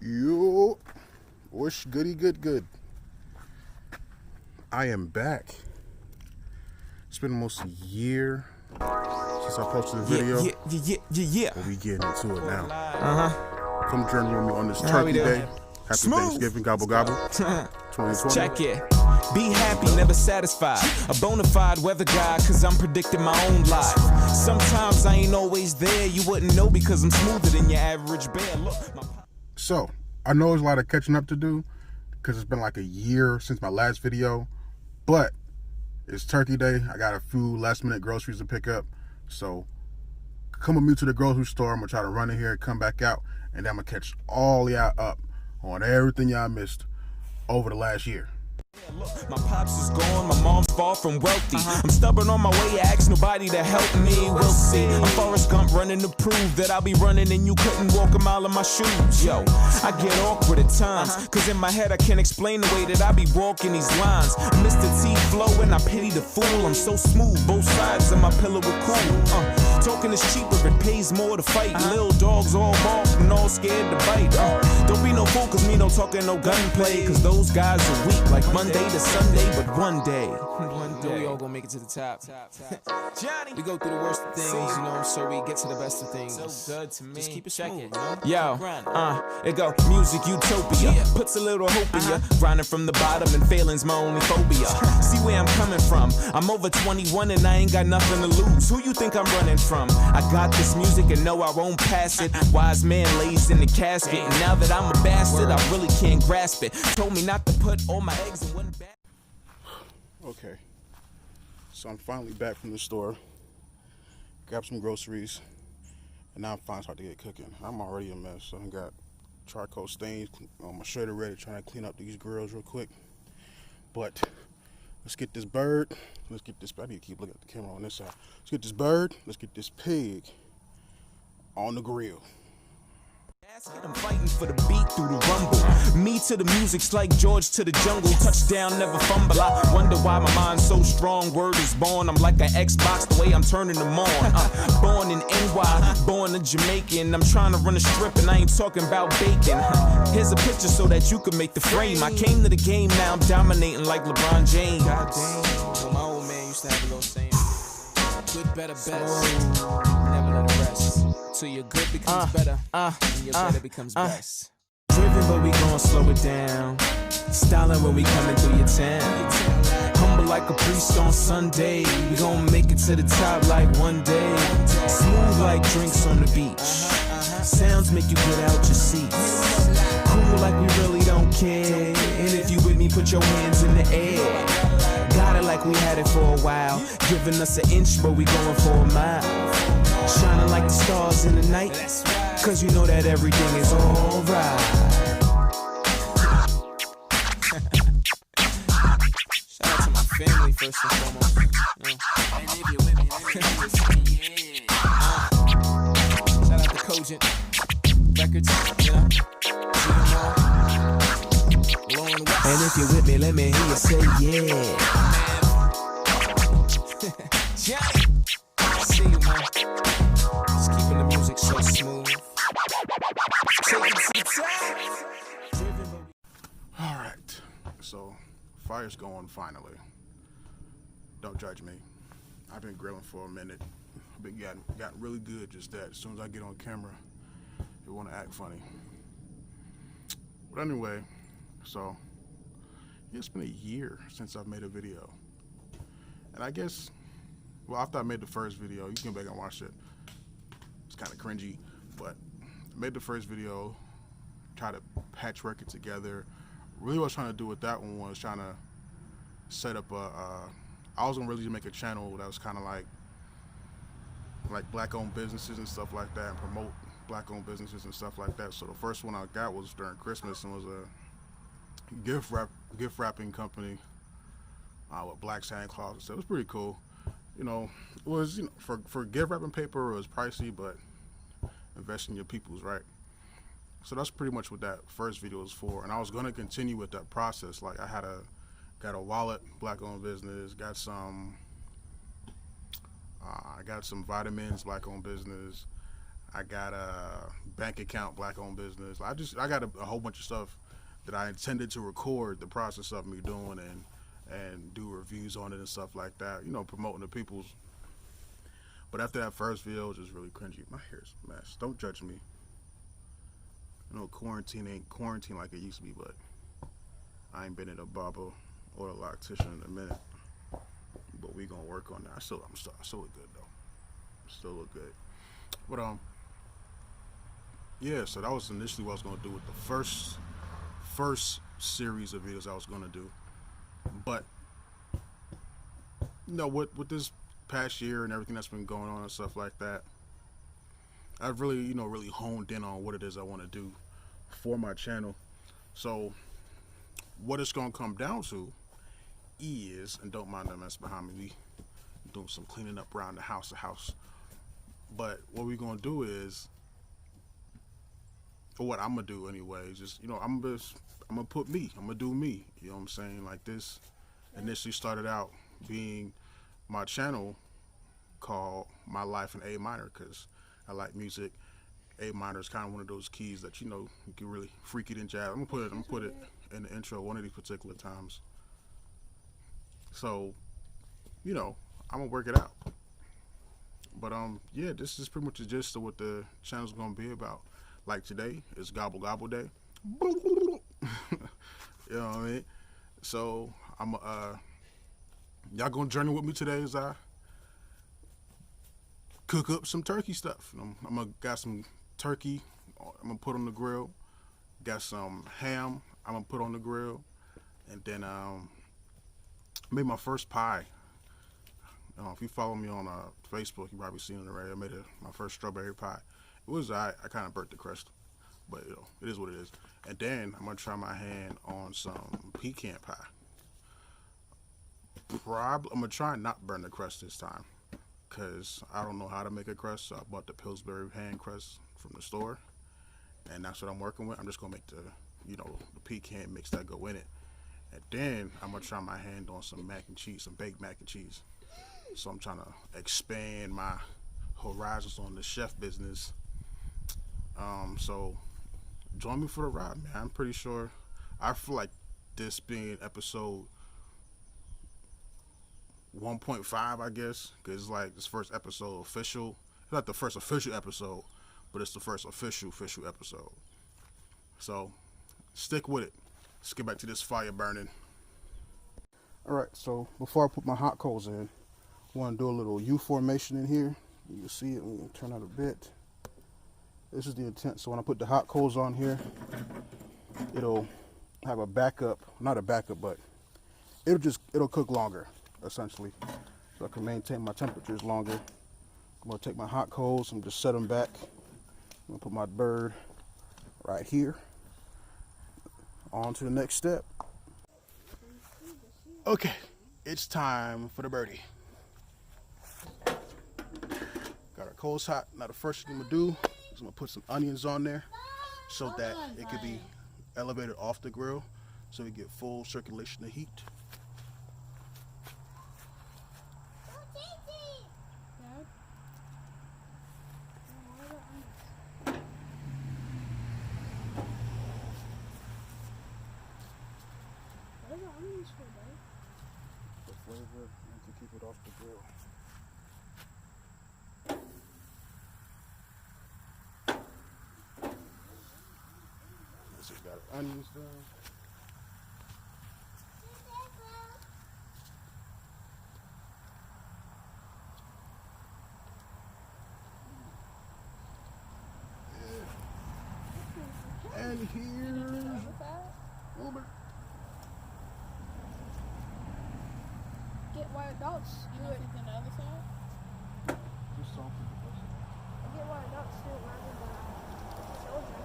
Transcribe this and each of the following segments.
Yo, what's goody good? I am back. It's been almost a year since I posted the video. Yeah. But we getting into it now. Come journey with me on this Turkey Day. Happy Thanksgiving, gobble gobble. 2020. Check it. Be happy, never satisfied. A bona fide weather guy, cause I'm predicting my own life. Sometimes I ain't always there. You wouldn't know because I'm smoother than your average bear. Look, So, I know there's a lot of catching up to do because it's been like a year since my last video, but it's Turkey Day. I got a few last minute groceries to pick up. So, come with me to the grocery store. I'm gonna try to run in here, come back out, and then I'm gonna catch all y'all up on everything y'all missed over the last year. Look, my pops is gone, my mom's far from wealthy. I'm stubborn on my way, I ask nobody to help me. We'll see. I'm Forrest Gump running to prove that I'll be running and you couldn't walk a mile in my shoes. Yo, I get awkward at times, cause in my head I can't explain the way that I be walking these lines. Mr. T flow and I pity the fool. I'm so smooth, both sides of my pillow are cool. Talking is cheaper, it pays more to fight. Little dogs all bark and all scared to bite. Don't be no fool, cause me no talking no gunplay. Cause those guys are weak like Monday to Sunday, but one day we all gonna make it to the top. Johnny, we go through the worst of things, you know, so we get to the best of things. So good to me. Just keep it checking, yo. It go music utopia, puts a little hope in ya. Grinding from the bottom and failing's my only phobia. See where I'm coming from. I'm over 21 and I ain't got nothing to lose. Who you think I'm running from? I got this music and know I won't pass it. Wise man lays in the casket, and now that I'm a bastard, I really can't grasp it. Told me not to put all my eggs in one basket. Okay, so I'm finally back from the store, grabbed some groceries, and now I'm finally starting to get cooking. I'm already a mess, so I got charcoal stains on my shirt already, trying to clean up these grills real quick. But let's get this bird, let's get this, I need to keep looking at the camera on this side. Let's get this bird, let's get this pig on the grill. I'm fighting for the beat through the rumble. Me to the music's like George to the jungle. Touchdown, never fumble. I wonder why my mind's so strong. Word is born. I'm like an Xbox, the way I'm turning them on. Born in NY, born a Jamaican. I'm trying to run a strip and I ain't talking about bacon. Here's a picture so that you can make the frame. I came to the game, now I'm dominating like LeBron James. Well, my old man used to have a little saying. Good, better, best. Never let it rest. Till your good becomes better, and your better becomes best. Driven, but we gon' slow it down. Styling when we coming through your town. Humble like a priest on Sunday. We gon' make it to the top like one day. Smooth like drinks on the beach. Sounds make you get out your seats. Cool like we really don't care. And if you with me, put your hands in the air. Got it like we had it for a while. Giving us an inch, but we going for a mile. Shining like the stars in the night, cause you know that everything is alright. Shout out to my family first and foremost. Shout out to Cogent Records, Lauren West. And if you're with me, let me hear you say yeah. Johnny, I see you, man. Just keeping the music so smooth. All right, so fire's going finally. Don't judge me. I've been grilling for a minute. I've been gotten really good just that. As soon as I get on camera, they want to act funny. But anyway, so it's been a year since I've made a video. And I guess, well, after I made the first video, you can go back and watch it. It's kind of cringy, but I made the first video, try to patchwork it together. Really what I was trying to do with that one was trying to set up I was gonna really make a channel that was kind of like black-owned businesses and stuff like that, and promote black-owned businesses and stuff like that. So the first one I got was during Christmas and was a gift wrapping company with Black Santa Claus. So it was pretty cool. You know, it was, you know, for gift wrapping paper, it was pricey, but invest in your people's, right? So that's pretty much what that first video was for. And I was gonna continue with that process. Like I got a wallet, black-owned business, got some I got some vitamins, black-owned business. I got a bank account, black-owned business. I got a whole bunch of stuff that I intended to record the process of me doing and do reviews on it and stuff like that. You know, promoting the people's. But after that first video, it was just really cringy. My hair's a mess. Don't judge me. I know quarantine ain't quarantine like it used to be, but I ain't been in a barber or a loctician in a minute. But we gonna work on that. I still look good though. Still look good. But yeah. So that was initially what I was gonna do with the first series of videos I was gonna do. But you know, with this past year and everything that's been going on and stuff like that, I've really really honed in on what it is I want to do for my channel. So what it's gonna come down to is, and don't mind that mess behind me, we doing some cleaning up around the house. But what we're gonna do is, or what I'm gonna do anyway, is just I'm gonna put me. I'm gonna do me. You know what I'm saying? Like, this initially started out being my channel called My Life in A Minor, because I like music. A minor is kind of one of those keys that you can really freak it in jazz. I'm gonna put it in the intro one of these particular times. So, I'm gonna work it out. But yeah, this is pretty much the gist of what the channel's gonna be about. Like, today is Gobble Gobble Day. You know what I mean? So y'all gonna journey with me today as I cook up some turkey stuff. I'm gonna got some turkey I'm gonna put on the grill. Got some ham I'm gonna put on the grill, and then made my first pie. If you follow me on Facebook, you probably seen it already. I made my first strawberry pie. It was I kind of burnt the crust, but it is what it is. And then I'm gonna try my hand on some pecan pie. I'm gonna try and not burn the crust this time, because I don't know how to make a crust. So I bought the Pillsbury hand crust from the store, and that's what I'm working with. I'm just gonna make the the pecan mix that go in it, and then I'm gonna try my hand on some mac and cheese, some baked mac and cheese. So I'm trying to expand my horizons on the chef business. So join me for the ride, man. I'm pretty sure, I feel like this being episode 1.5, I guess, because it's like this first episode official. It's not the first official episode, but it's the first official episode. So stick with it. Let's get back to this fire burning. Alright, so before I put my hot coals in, I want to do a little U formation in here. You can see it when you turn out a bit. This is the intent. So when I put the hot coals on here, it'll have a backup, not a backup, but it'll cook longer, essentially. So I can maintain my temperatures longer. I'm gonna take my hot coals and just set them back. I'm gonna put my bird right here. On to the next step. Okay, it's time for the birdie. Got our coals hot. Now the first thing I'm gonna do is I'm gonna put some onions on there so that it could be elevated off the grill, so we get full circulation of heat. The flavor and to keep it off the grill. Just got our onions done. Yeah. And here's Uber. Get white adults do it. On the other side? Just salt and pepper. Get white adults do it rather than children.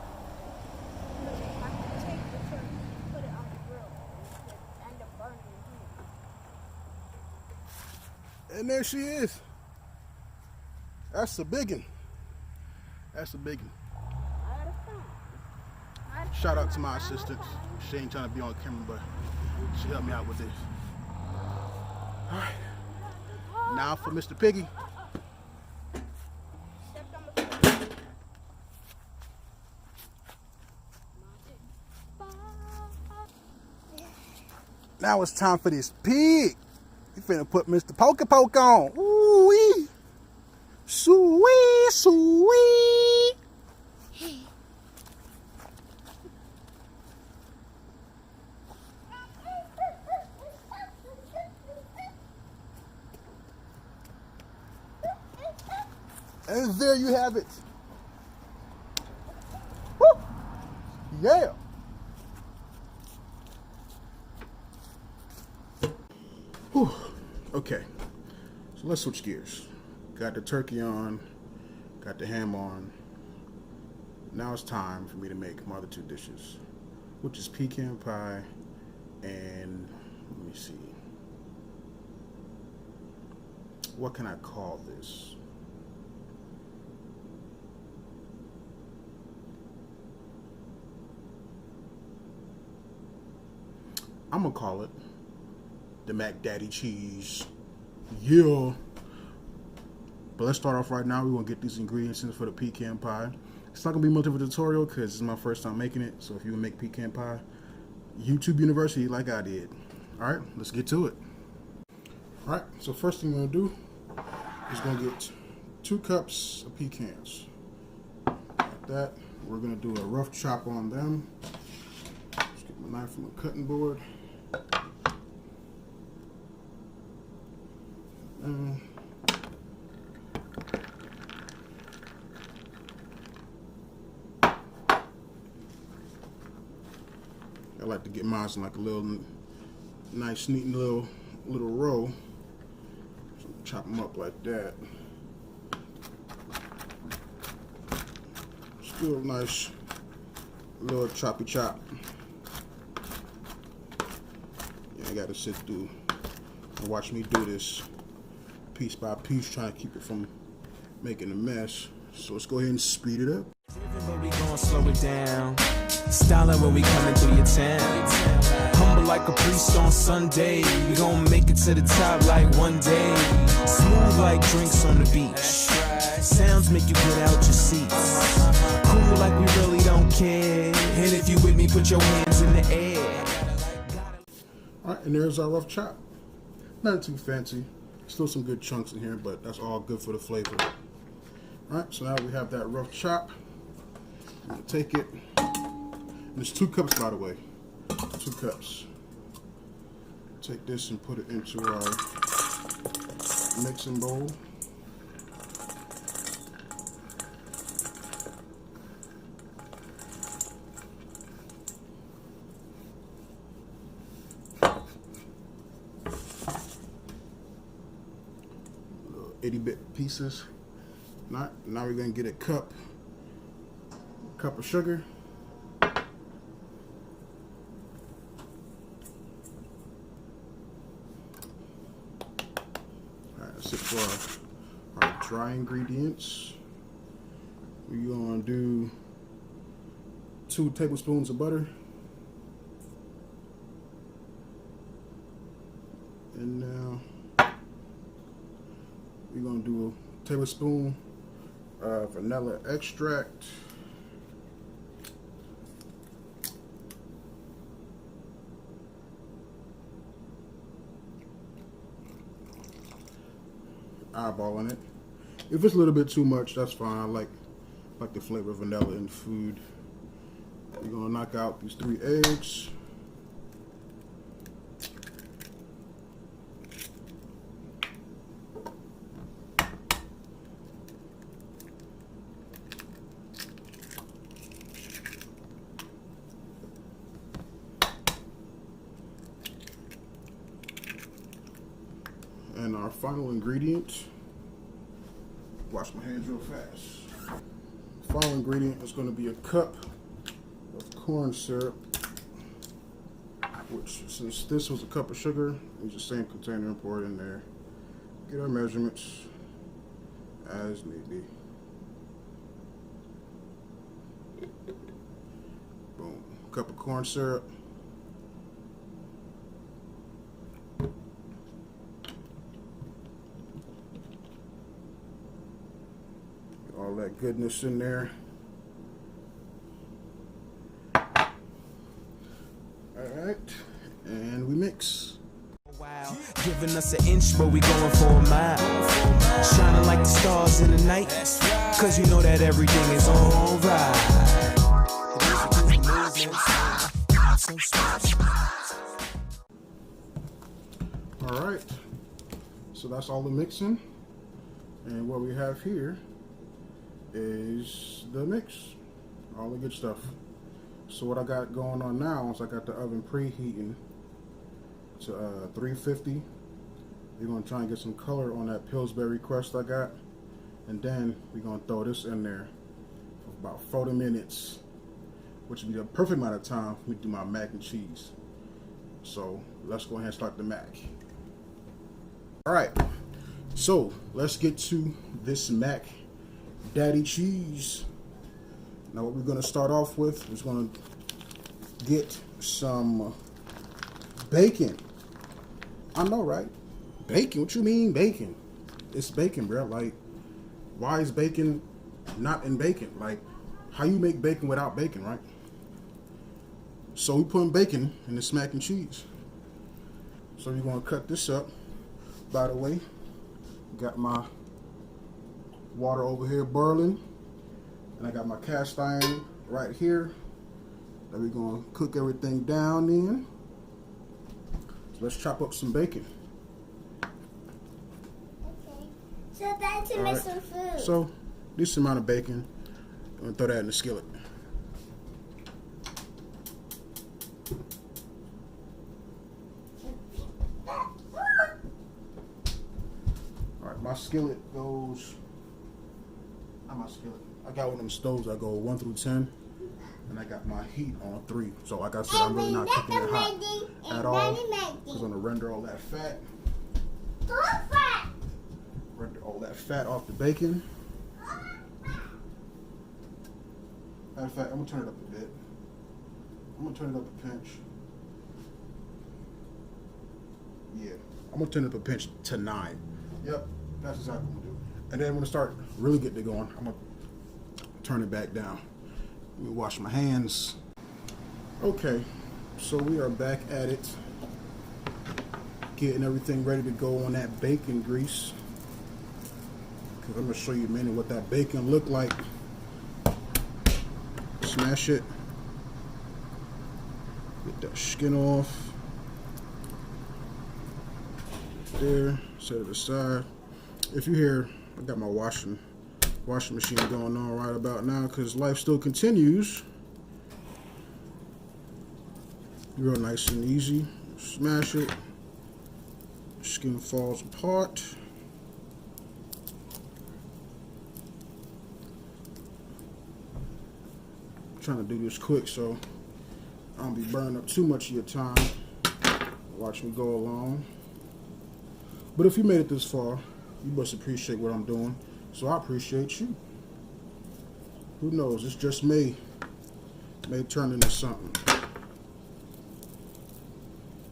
Because you have to take the turkey, put it on the grill, and it could end up burning your hand. And there she is. That's a biggin. That's a biggin. I had a fun. Shout out to my assistant. She ain't trying to be on camera, but she helped me out with this. All right. Now for Mr. Piggy. Stepped on the floor. Now it's time for this pig. You finna put Mr. Poke Poke on. Ooh-wee. Sweet, sweet. And there you have it. Woo! Yeah. Whew. Okay, so let's switch gears. Got the turkey on, got the ham on. Now it's time for me to make my other two dishes, which is pecan pie and, let me see, what can I call this? I'm gonna call it the Mac Daddy cheese. Yeah. But let's start off right now. We're gonna get these ingredients in for the pecan pie. It's not gonna be much of a tutorial because it's my first time making it. So if you make pecan pie, YouTube University like I did. All right, let's get to it. All right, so first thing I'm gonna do is gonna get 2 cups of pecans. Like that. We're gonna do a rough chop on them. Just get my knife from the cutting board. I like to get mine in like a little nice, neat little roll. So chop them up like that. Still nice little choppy chop. Yeah, I gotta sit through and watch me do this piece by piece, trying to keep it from making a mess. So let's go ahead and speed it up. But we gon' slow it down. Styling when we coming through your town. Humble like a priest on Sunday. We gon' make it to the top like one day. Smooth like drinks on the beach. Sounds make you get out your seats. Cool like we really don't care. And if you with me, put your hands in the air. Alright, and there's our rough chop. Nothing too fancy. Still some good chunks in here, but that's all good for the flavor. Alright, so now we have that rough chop. I'm gonna take it. And there's 2 cups, by the way. 2 cups. Take this and put it into our mixing bowl. Little 80-bit pieces. Now we're gonna get a cup of sugar. Alright, that's it for our dry ingredients. We're gonna do 2 tablespoons of butter. And now we're gonna do a tablespoon of vanilla extract. Eyeballing it. If it's a little bit too much, that's fine. I like the flavor of vanilla in food. We're gonna knock out these 3 eggs. And our final ingredient, wash my hands real fast. Final ingredient is going to be a cup of corn syrup, which, since this was a cup of sugar, use the same container and pour it in there. Get our measurements as need be. Boom, cup of corn syrup. All that goodness in there. All right, and we mix. mix. Wow. Giving us an inch, but we going for a mile. Shining like the stars in the night, cause you know that everything is alright. Alright, so that's all the mixing. And what we have here is the mix. All the good stuff. So what I got going on now is I got the oven preheating to 350. We're going to try and get some color on that Pillsbury crust I got. And then we're going to throw this in there for about 40 minutes, which would be the perfect amount of time for me to do my mac and cheese. So let's go ahead and start the mac. Alright, so let's get to this mac daddy cheese. Now what we're going to start off with is going to get some bacon. I know, right? Bacon? What you mean bacon? It's bacon, bro. Like, why is bacon not in bacon? Like, how you make bacon without bacon, right? So we putting bacon in this mac and cheese. So we're going to cut this up. By the way, got my water over here boiling. And I got my cast iron right here that we're going to cook everything down in. So let's chop up some bacon. Okay. So that's to make some food. So this amount of bacon, I'm going to throw that in the skillet. Alright, my skillet goes, not my skillet. I got one of them stoves that go 1 through 10, and I got my heat on 3. So like I said, I'm really not cooking it hot at all, because I'm gonna render all that fat. Render all that fat off the bacon. Matter of fact, I'm gonna turn it up a bit. I'm gonna turn it up a pinch. Yeah, I'm gonna turn it up a pinch to 9. Yep, that's exactly what I'm gonna do. And then when it start really getting it going, I'm gonna turn it back down. Let me wash my hands. Okay, so we are back at it, getting everything ready to go on that bacon grease. Cause I'm gonna show you, man, what that bacon look like. Smash it. Get that skin off. There, set it aside. If you hear, I got my washing machine going on right about now because life still continues. Real nice and easy. Smash it. Skin falls apart. I'm trying to do this quick so I don't be burning up too much of your time. Watch me go along. But if you made it this far, you must appreciate what I'm doing. So I appreciate you. Who knows? It's just may turn into something.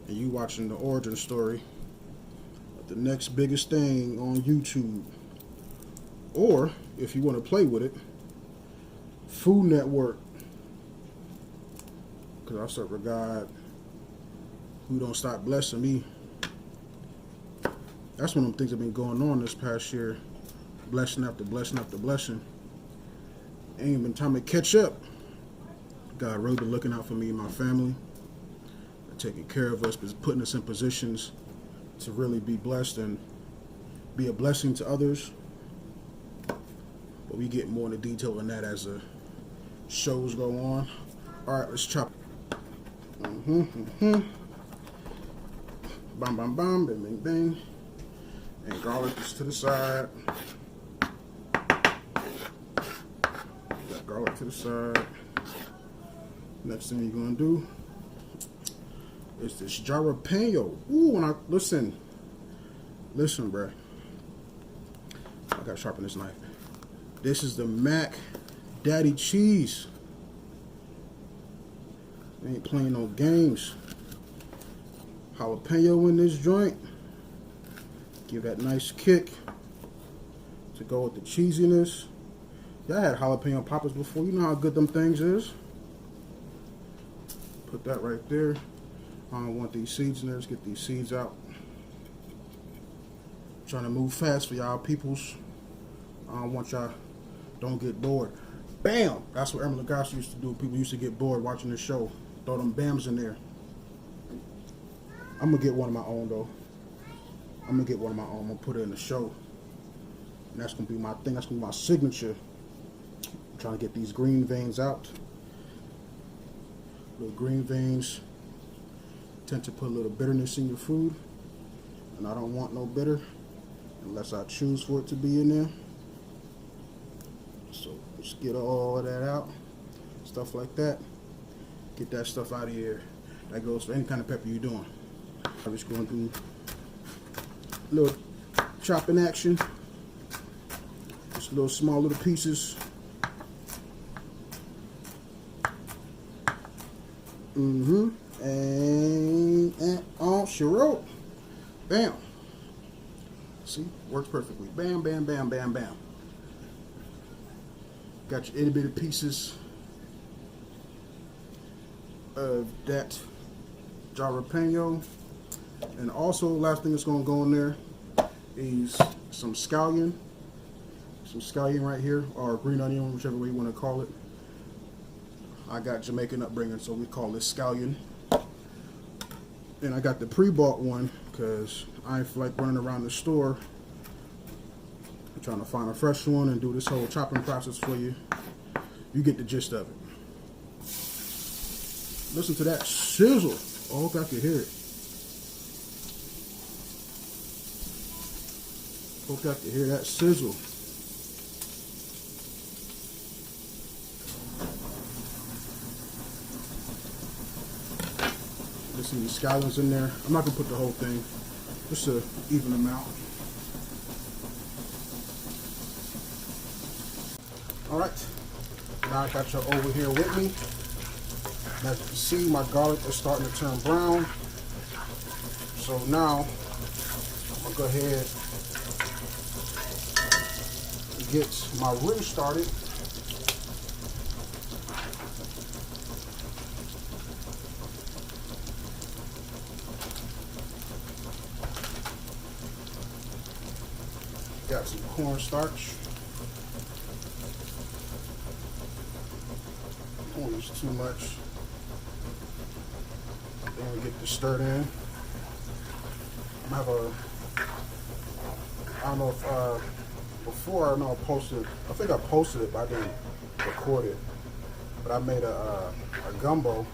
And you watching the origin story of the next biggest thing on YouTube. Or, if you want to play with it, Food Network. Because I serve a God who don't stop blessing me. That's one of the things that have been going on this past year. Blessing after blessing after blessing. Ain't been time to catch up. God really been looking out for me and my family. Taking care of us, putting us in positions to really be blessed and be a blessing to others. But we get more into detail on that as the shows go on. Alright, let's chop. Bam, bam, bam, bang, bang, bang. And garlic is to the side. Got garlic to the side. Next thing you're gonna do is this jalapeno. Ooh, when I listen, bruh. I gotta sharpen this knife. This is the Mac Daddy cheese. I ain't playing no games. Jalapeno in this joint. Give that nice kick to go with the cheesiness. Y'all had jalapeno poppers before. You know how good them things is. Put that right there. I don't want these seeds in there. Let's get these seeds out. Trying to move fast for y'all peoples. I don't want y'all, don't get bored. Bam! That's what Emeril Lagasse used to do. People used to get bored watching the show. Throw them bams in there. I'm gonna get one of my own though. I'm gonna get one of my own. I'm gonna put it in the show. And that's gonna be my thing. That's gonna be my signature. I'm trying to get these green veins out. Little green veins tend to put a little bitterness in your food. And I don't want no bitter unless I choose for it to be in there. So let's get all of that out. Stuff like that. Get that stuff out of here. That goes for any kind of pepper you're doing. I'm just going to do a little chopping action. Just little small little pieces. And on she wrote. Bam. See, works perfectly. Bam, bam, bam, bam, bam. Got your itty bitty pieces of that jalapeno. And also, last thing that's going to go in there is some scallion. Some scallion right here, or green onion, whichever way you want to call it. I got Jamaican upbringing, so we call this scallion. And I got the pre-bought one because I ain't feel like running around the store. I'm trying to find a fresh one and do this whole chopping process for you. You get the gist of it. Listen to that sizzle. I hope I can hear it. Hope I can hear that sizzle. There's some scallions in there. I'm not gonna put the whole thing, just to even them out. All right, now I got you over here with me. And as you can see, my garlic is starting to turn brown. So now I'm gonna go ahead and get my roux started. Got some cornstarch. Don't use too much. Then we get the stirred in. I have a, I don't know if before I know I posted. I think I posted it, but I didn't record it. But I made a gumbo.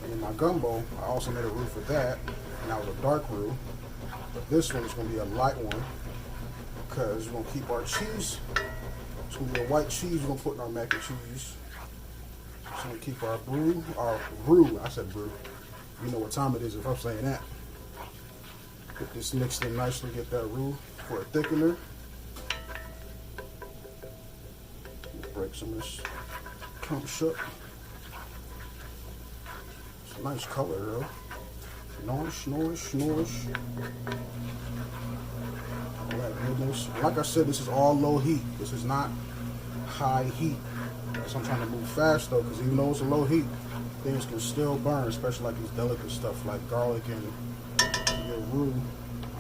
And in my gumbo, I also made a roux for that, and that was a dark roux. But this one is going to be a light one. Because we're going to keep our cheese. It's going to be a white cheese we're going to put in our mac and cheese. It's going to keep our roux, I said brew. You know what time it is if I'm saying that. Get this mixed in nicely, get that roux for a thickener. Break some of this clump shook. It's a nice color though. Nourish, nourish, nourish. Like I said, this is all low heat. This is not high heat. So I'm trying to move fast though, because even though it's a low heat, things can still burn, especially like these delicate stuff like garlic and your roux.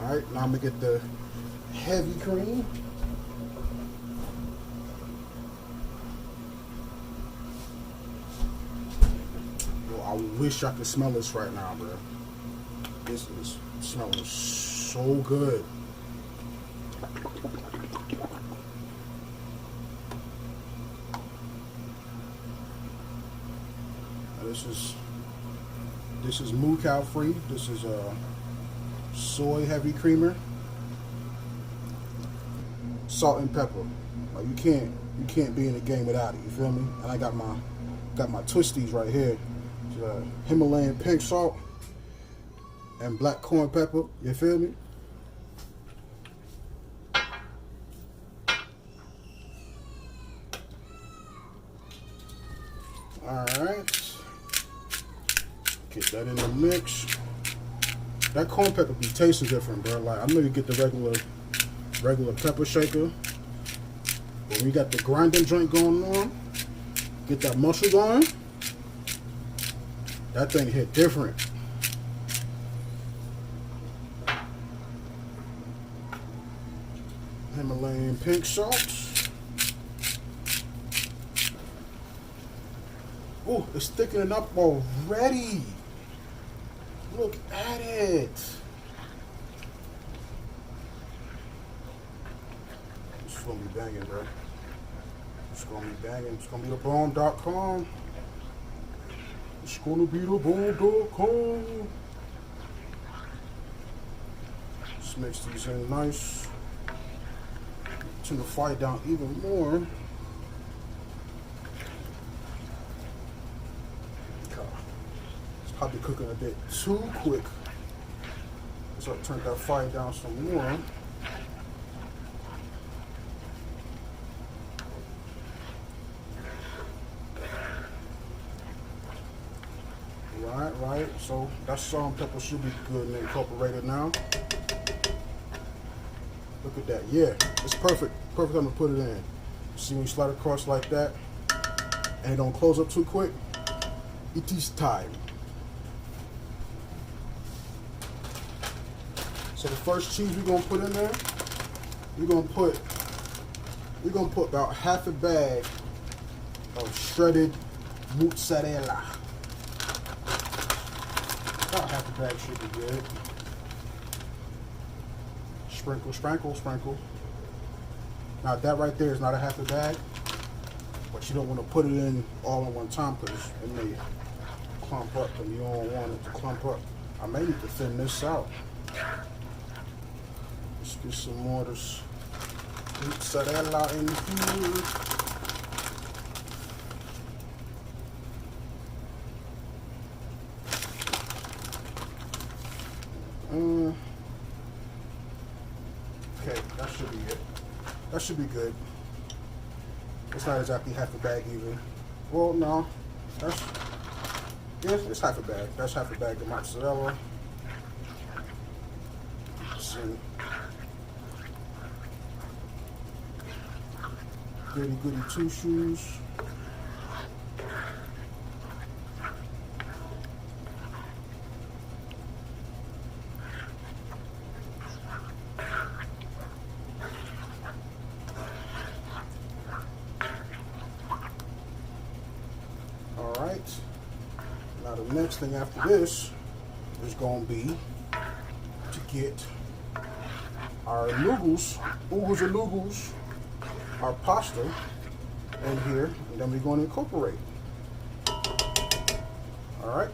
All right, now I'm gonna get the heavy cream. Yo, I wish I could smell this right now, bro. This is smelling so good. This is moo cow free. This is a soy heavy creamer. Salt and pepper. Like you can't be in the game without it. You feel me? And I got my twisties right here. It's, Himalayan pink salt and black corn pepper. You feel me? Alright. Get that in the mix. That corn pepper be tasting different, bro. Like I know you get the regular pepper shaker. But when you got the grinding joint going on, get that muscle going, that thing hit different. Himalayan pink salt. Oh, it's thickening up already. Look at it. This is gonna be banging, bro. It's gonna be banging. It's gonna be the bomb.com. It's gonna be the bomb.com. Let's mix these in nice. Turn the fire down even more. It's probably cooking a bit too quick. So I turned that fire down some more. Right. So that salt and pepper should be good and incorporated now. Look at that. Yeah, it's perfect. Perfect time to put it in. See when you slide across like that and it don't close up too quick? It is time. So the first cheese we're gonna put in there, we're gonna put about half a bag of shredded mozzarella. About half a bag should be good. Sprinkle, sprinkle, sprinkle. Now that right there is not a half a bag, but you don't want to put it in all in one time because it may clump up and you don't want it to clump up. I may need to thin this out. Let's get some more of this mozzarella in here. Okay, that should be it. That should be good. It's not exactly half a bag even. Well, no. It's half a bag. That's half a bag of mozzarella. Some goody two shoes. Now the next thing after this is going to be to get our noodles, oogles and noodles, our pasta in here, and then we're going to incorporate. All right.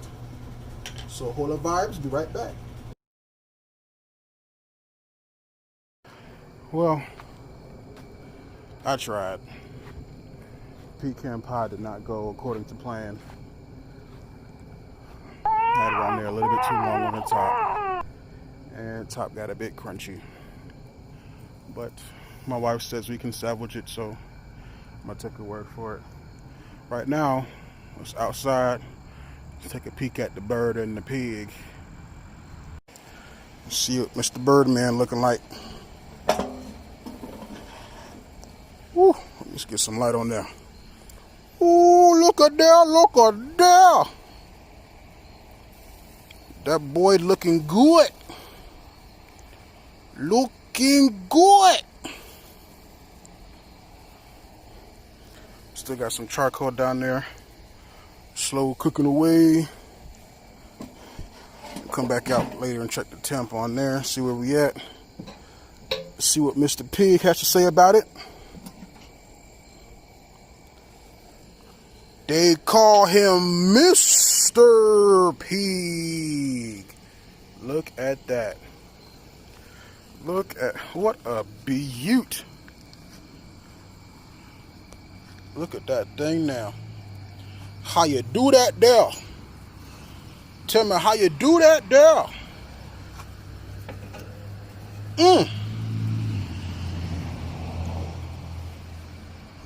So hold the vibes. Be right back. Well, I tried. Pecan pie did not go according to plan. Had it on there a little bit too long on the top, and the top got a bit crunchy. But my wife says we can salvage it, so I'm gonna take her word for it. Right now, it's outside. Let's take a peek at the bird and the pig. See what Mr. Birdman looking like. Woo! Let's get some light on there. Ooh, look at there, look at there. That boy looking good. Looking good. Still got some charcoal down there. Slow cooking away. Come back out later and check the temp on there. See where we at. See what Mr. Pig has to say about it. They call him Mr. Pig. Look at that. Look at what a beaut. Look at that thing now. How you do that there? Tell me how you do that there.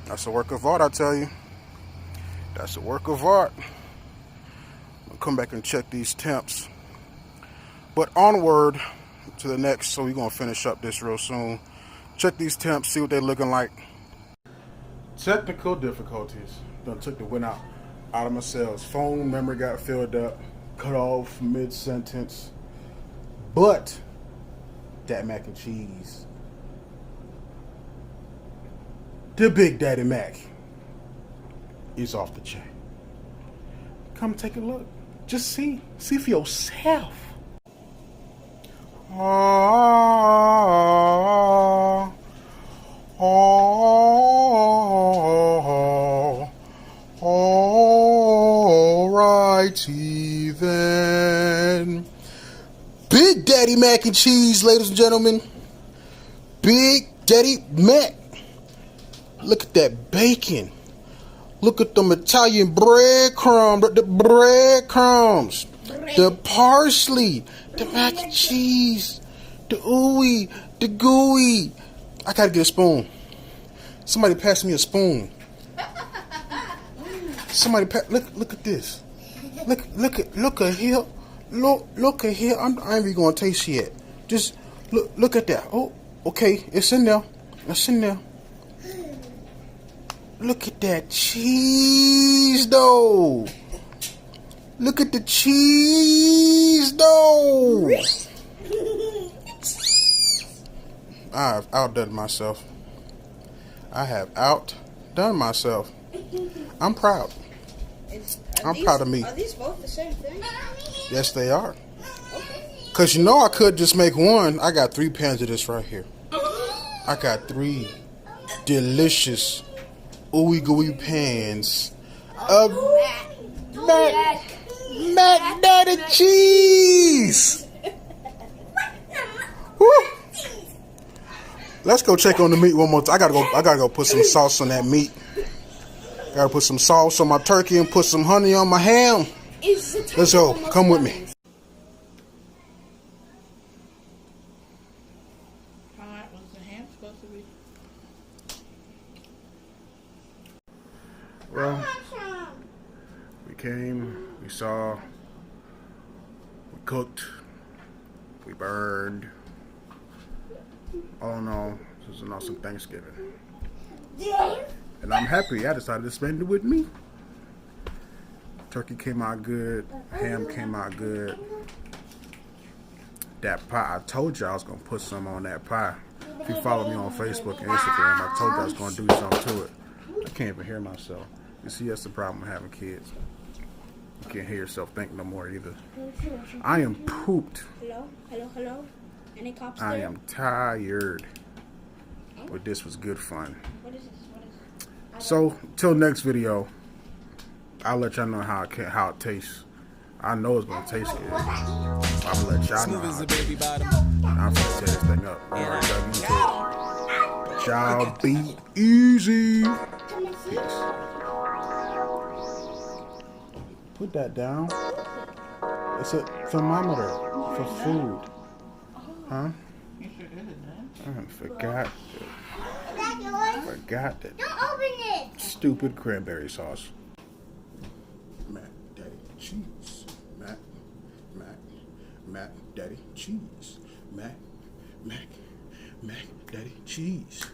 That's a work of art, I tell you. That's a work of art. I'll come back and check these temps. But onward to the next, so we're going to finish up this real soon. Check these temps, see what they're looking like. Technical difficulties. Done took the wind out of my cells. Phone memory got filled up, cut off mid-sentence. But that mac and cheese The Big Daddy Mac is off the chain. Come take a look. Just see for yourself. Alrighty then. Big Daddy Mac and Cheese, ladies and gentlemen. Big Daddy Mac. Look at that bacon. Look at them Italian breadcrumbs. The breadcrumbs. The parsley. The mac and cheese. The ooey. The gooey. I gotta get a spoon. Somebody pass me a spoon. Somebody look at this. Look at here. Look at here. I ain't even gonna taste yet. Just look at that. Oh, okay. It's in there. It's in there. Look at that cheese though. Look at the cheese though. I've outdone myself. I have outdone myself. I'm proud. I'm proud of me. Are these both the same thing? Yes, they are. Because you know I could just make one. I got 3 pans of this right here. I got 3 delicious ooey gooey pans of Mac Daddy cheese. Woo. Let's go check on the meat one more time. I gotta go put some sauce on that meat. Gotta put some sauce on my turkey and put some honey on my ham. Let's go. Come with me. How was the ham supposed to be? Well, we came, we saw, we cooked, we burned. All in all, this was an awesome Thanksgiving. And I'm happy I decided to spend it with me. Turkey came out good, ham came out good. That pie, I told you I was going to put some on that pie. If you follow me on Facebook and Instagram, I told you I was going to do something to it. I can't even hear myself. You see, that's the problem with having kids. You can't hear yourself think no more either. I am pooped. Hello. Any cops I there? am tired. But this was good fun. What is this? So, till next video, I'll let y'all know how it tastes. I know it's gonna taste good. I'm gonna let y'all know how it tastes. I'm gonna tear this thing up. Alright, y'all be easy. Peace. Put that down. It's a thermometer for food. Huh? You sure is it done? I forgot that. Don't open it. Stupid cranberry sauce. Mac Daddy cheese. Mac Daddy cheese. Mac Daddy cheese.